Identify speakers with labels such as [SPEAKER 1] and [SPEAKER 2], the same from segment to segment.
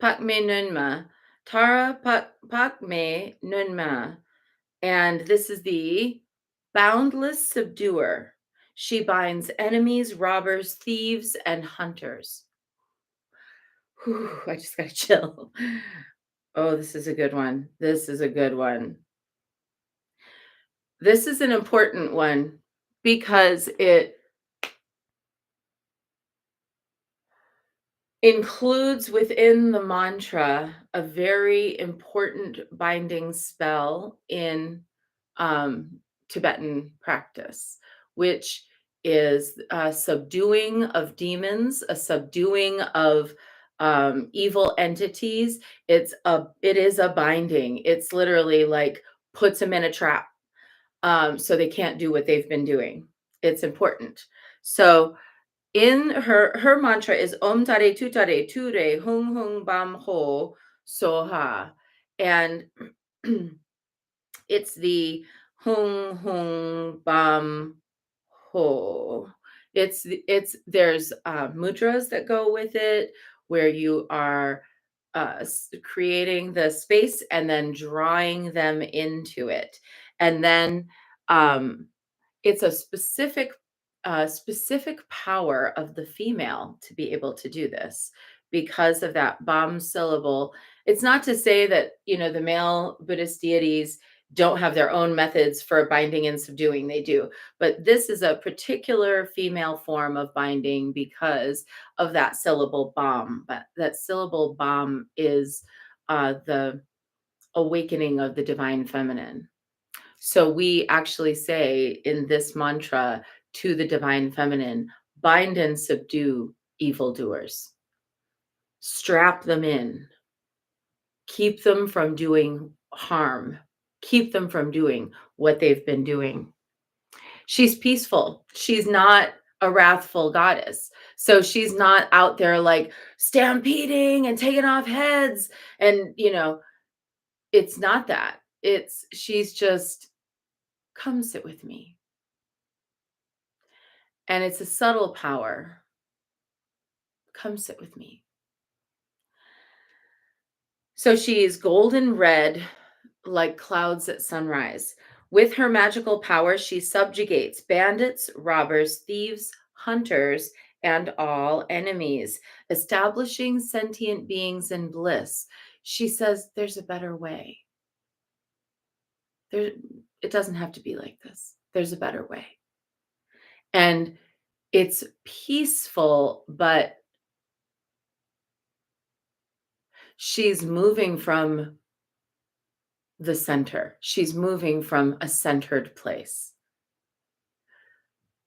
[SPEAKER 1] Pakme Nunma. Tara Pakme Nunma. And this is the boundless subduer. She binds enemies, robbers, thieves, and hunters. Whew, I just got to chill. Oh, this is a good one. This is a good one. This is an important one because it includes within the mantra a very important binding spell in um, Tibetan practice, which is a subduing of demons, a subduing of evil entities. It is a binding. It's literally like puts them in a trap, so they can't do what they've been doing. It's important. So in her mantra is Om Tare Tutare Ture Hung Hung Bam Ho Soha. And it's the Hung Hung Bam Ho. It's there's mudras that go with it where you are creating the space and then drawing them into it. And then um it's a specific power of the female to be able to do this because of that bomb syllable. It's not to say that, the male Buddhist deities don't have their own methods for binding and subduing. They do. But this is a particular female form of binding because of that syllable bomb. But that syllable bomb is the awakening of the divine feminine. So we actually say in this mantra to the divine feminine, bind and subdue evildoers, strap them in, keep them from doing harm, keep them from doing what they've been doing. She's peaceful. She's not a wrathful goddess. So she's not out there like stampeding and taking off heads. And, it's not that. She's just, come sit with me. And it's a subtle power. Come sit with me. So she is golden red like clouds at sunrise. With her magical power, she subjugates bandits, robbers, thieves, hunters, and all enemies, establishing sentient beings in bliss. She says there's a better way. It doesn't have to be like this. There's a better way. And it's peaceful, but she's moving from the center. She's moving from a centered place.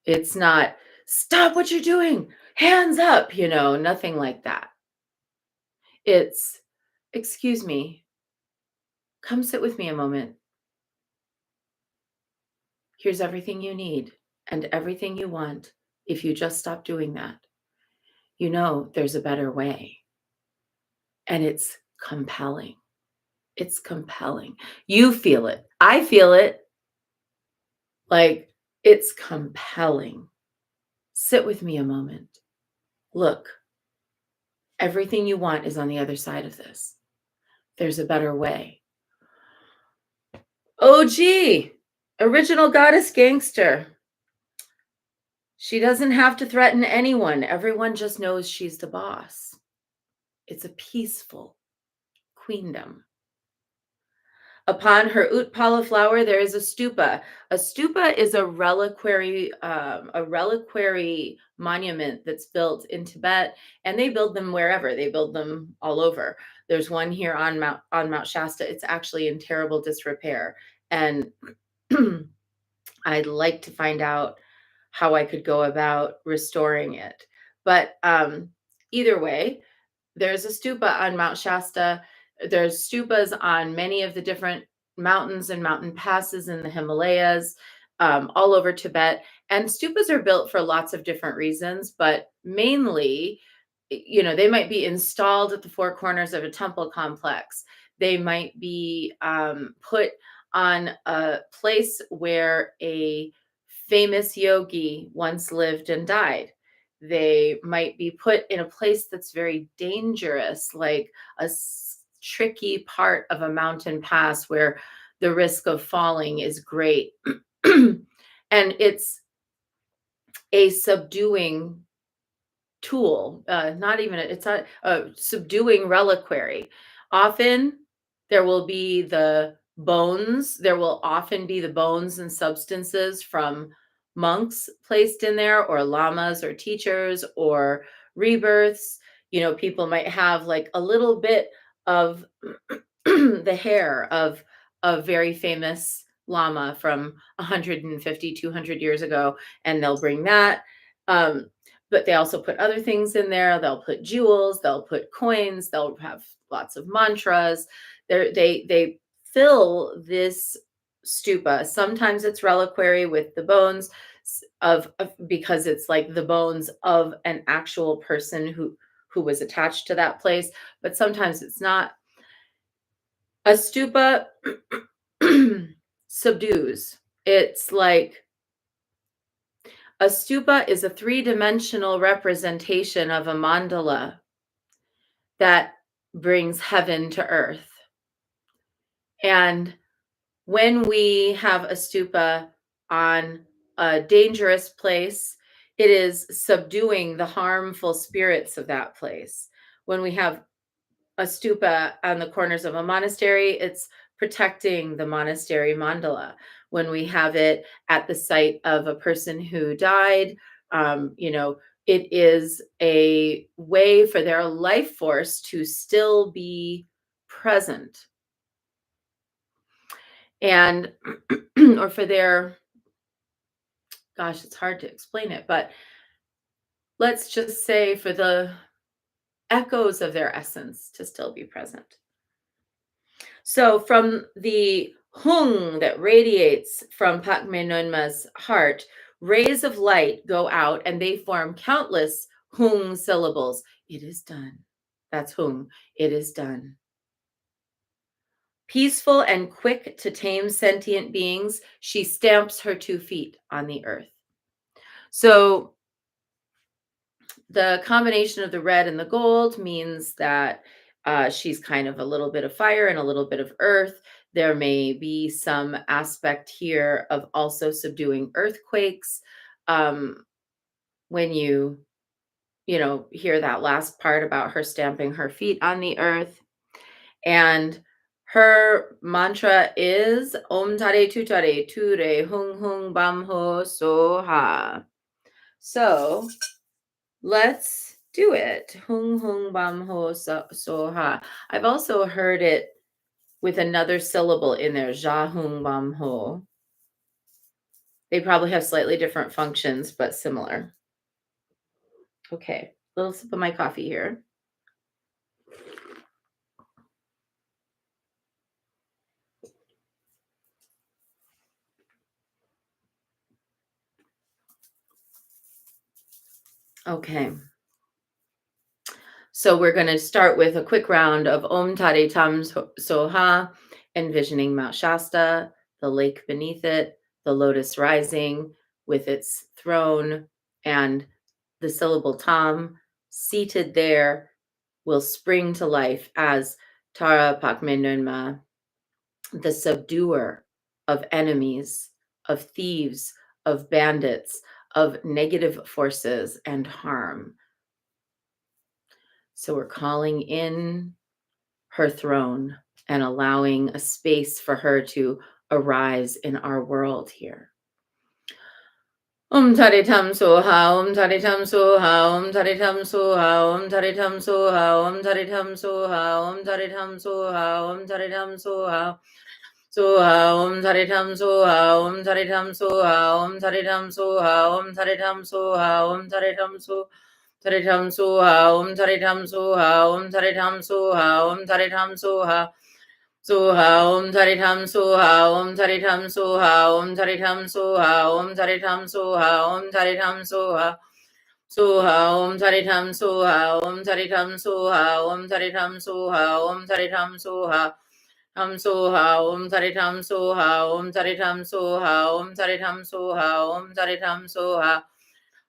[SPEAKER 1] It's not, stop what you're doing, hands up, nothing like that. It's, excuse me, come sit with me a moment. Here's everything you need and everything you want. If you just stop doing that, there's a better way. And it's compelling. It's compelling. You feel it. I feel it. Like, it's compelling. Sit with me a moment. Look, everything you want is on the other side of this. There's a better way. OG, original goddess gangster. She doesn't have to threaten anyone. Everyone just knows she's the boss. It's a peaceful queendom. Upon her Utpala flower, there is a stupa. A stupa is a reliquary monument that's built in Tibet, and they build them wherever. They build them all over. There's one here on Mount Shasta. It's actually in terrible disrepair, and I'd like to find out how I could go about restoring it. But either way, there's a stupa on Mount Shasta. There's stupas on many of the different mountains and mountain passes in the Himalayas, all over Tibet. And stupas are built for lots of different reasons, but mainly, they might be installed at the four corners of a temple complex. They might be put on a place where a famous yogi once lived and died. They might be put in a place that's very dangerous, like a tricky part of a mountain pass where the risk of falling is great. And it's a subduing tool, not even it's a subduing reliquary. Often there will be the bones, there will often be the bones and substances from monks placed in there, or lamas, or teachers, or rebirths. People might have like a little bit of the hair of a very famous lama from 150, 200 years ago, and they'll bring that. Um, but they also put other things in there. They'll put jewels, they'll put coins, they'll have lots of mantras. They fill this stupa. Sometimes it's reliquary with the bones because it's like the bones of an actual person who was attached to that place, but sometimes it's not. A stupa subdues. It's like a stupa is a three-dimensional representation of a mandala that brings heaven to earth. And when we have a stupa on a dangerous place, it is subduing the harmful spirits of that place. When we have a stupa on the corners of a monastery, it's protecting the monastery mandala. When we have it at the site of a person who died, it is a way for their life force to still be present. And, or for their, gosh, it's hard to explain it, but let's just say for the echoes of their essence to still be present. So from the hung that radiates from Padme Nunma's heart, rays of light go out and they form countless hung syllables. It is done. That's hung. It is done. Peaceful and quick to tame sentient beings, she stamps her 2 feet on the earth. So the combination of the red and the gold means that she's kind of a little bit of fire and a little bit of earth. There may be some aspect here of also subduing earthquakes. When hear that last part about her stamping her feet on the earth. And her mantra is Om Tare Tutare Ture Hung Hung Bam Ho Soha. So let's do it. Hung hung bam ho soha. I've also heard it with another syllable in there. Ja hung bam ho. They probably have slightly different functions, but similar. Okay, little sip of my coffee here. Okay. So we're going to start with a quick round of Om Tare Tam Soha, envisioning Mount Shasta, the lake beneath it, the lotus rising with its throne, and the syllable Tam seated there will spring to life as Tara Padme Nunma, the subduer of enemies, of thieves, of bandits, of negative forces and harm. So we're calling in her throne and allowing a space for her to arise in our world here. Om Tare Tam Soha, Om Tare Tam Soha, Om Tare Tam Soha, Om Tare Tam Soha, Om Tare Tam Soha, Om Tare Tam Soha, Om Tare Tam Soha. Soha Om Tare Tam Soha Om Tare Tam Soha Om Tare Tam Soha Om Tare Tam Soha Om Tare Tam Soha Tare Tam Soha Om Tare Tam Soha Om Tare Tam Soha Om Tare Tam Soha Soha Om Tare Tam Soha Om Tare Tam Soha Om Tare Tam Soha Om Tare Tam Soha Om Tare Tam Soha Soha Om Tare Tam Soha Om Tare Tam Soha Om Tare Tam Soha Om Tare Tam Soha Tam Soha Om Tare Tam Soha Om Tare Tam Soha Om Tare Tam Soha Om Tare Tam Soha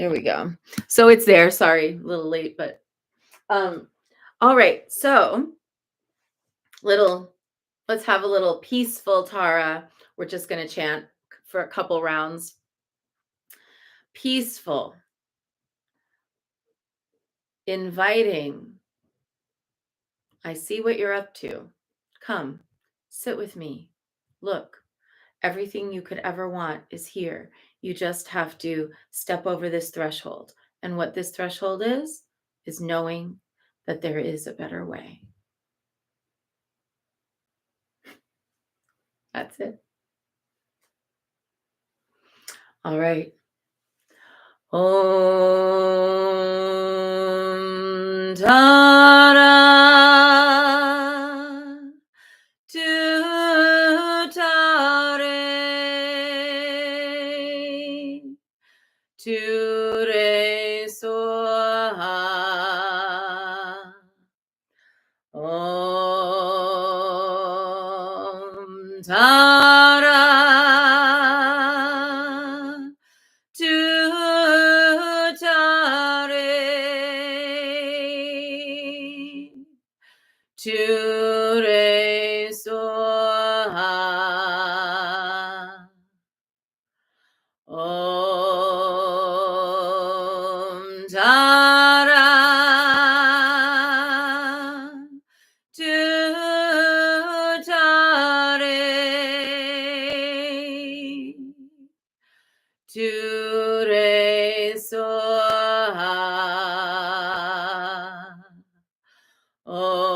[SPEAKER 1] Here we go. So it's there. Sorry, a little late, but all right. So let's have a little peaceful Tara. We're just going to chant for a couple rounds. Peaceful, inviting. I see what you're up to. Come, sit with me. Look, everything you could ever want is here. You just have to step over this threshold. And what this threshold is knowing that there is a better way. That's it. All right. Om Tara Ture Soha Om Tara Ture Soha Om Tara Ture Soha Om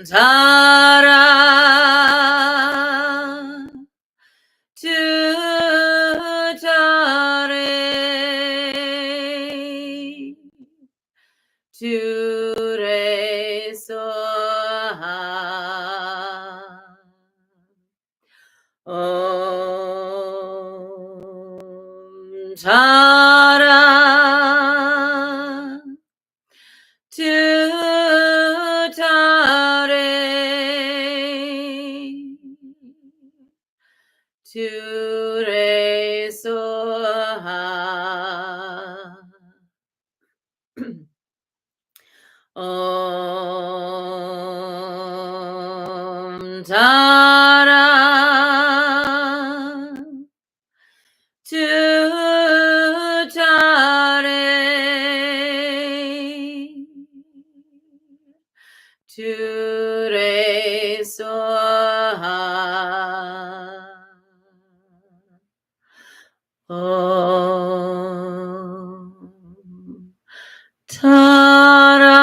[SPEAKER 1] Tara Ture Soha Om Tara Ture Soha Om Tara Ture Soha Om Tara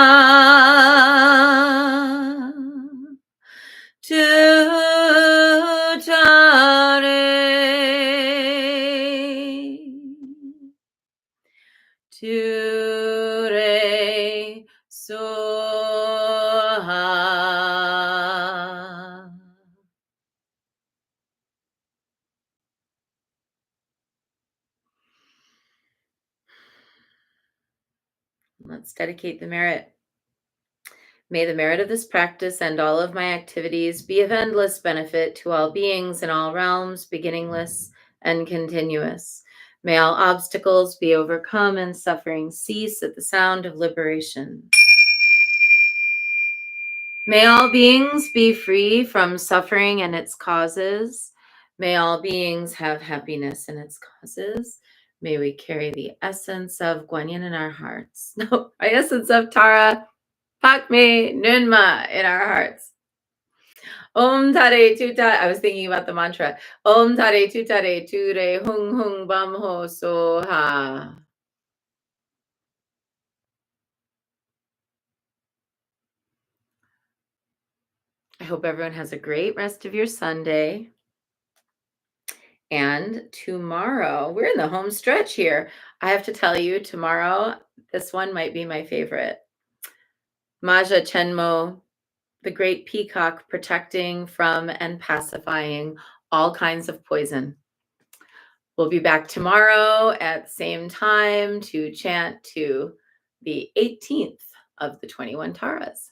[SPEAKER 1] Ture Soha. Let's dedicate the merit. May the merit of this practice and all of my activities be of endless benefit to all beings in all realms, beginningless and continuous. May all obstacles be overcome and suffering cease at the sound of liberation. May all beings be free from suffering and its causes. May all beings have happiness and its causes. May we carry the essence of Guanyin in our hearts. No, our essence of Tara Pakme Nunma in our hearts. Om Tare Tuta. I was thinking about the mantra. Om Tare Tutare Ture Hung Hung Bam Ho Soha. I hope everyone has a great rest of your Sunday. And tomorrow, we're in the home stretch here. I have to tell you, tomorrow, this one might be my favorite. Maja Chenmo, the great peacock protecting from and pacifying all kinds of poison. We'll be back tomorrow at the same time to chant to the 18th of the 21 Taras.